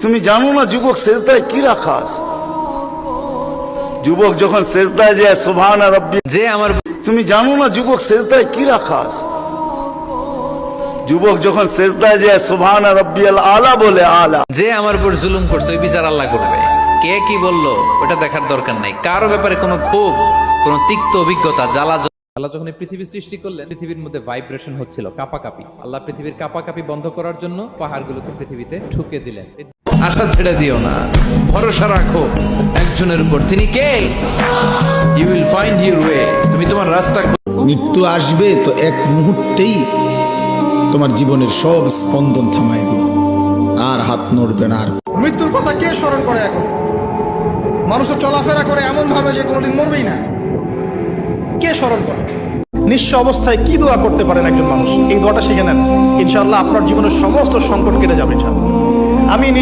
তুমি জানো না যুবক সেজদায় কি রাখা আছে? যুবক যখন সেজদায় যায় সুবহানা রাব্বি, যে আমার তুমি জানো না যুবক সেজদায় কি রাখা আছে? যুবক যখন সেজদায় যায় সুবহানা রাব্বিয়াল আলা বলে, আলা। যে আমার উপর জুলুম করছে ওই বিচার আল্লাহ করবে। কে কি বললো ওটা দেখার দরকার নাই। কারো ব্যাপারে কোনো ক্ষোভ, কোনো তিক্ত অভিজ্ঞতা, জ্বালা। আল্লাহ যখন এই পৃথিবী সৃষ্টি করলেন, পৃথিবীর মধ্যে ভাইব্রেশন হচ্ছিল, কাঁপাকাঁপি। আল্লাহ পৃথিবীর কাঁপাকাঁপি বন্ধ করার জন্য পাহাড়গুলোকে পৃথিবীতে ঠুকে দিলেন। আশা ছেড়ে দিও না, ভরসা রাখো একজনের উপর। তিনি কে? You will find your way. তুমি তোমার রাস্তা। মৃত্যু আসবে তো এক মুহূর্তেই তোমার জীবনের সব স্পন্দন থামাই দিবে, আর হাত নড়বে না। আর মৃত্যুর কথা কে স্মরণ করে এখন? মানুষ তো চলাফেরা করে এমন ভাবে যে কোনোদিন মরবেই না। কে স্মরণ করে? নিঃস্ব অবস্থায় কি দোয়া করতে পারেন একজন মানুষ? এই দোয়াটা শিখে নেন, ইনশাআল্লাহ আপনার জীবনের সমস্ত সংকট কেটে যাবে। ইনশাআল্লাহ। আমি নিজে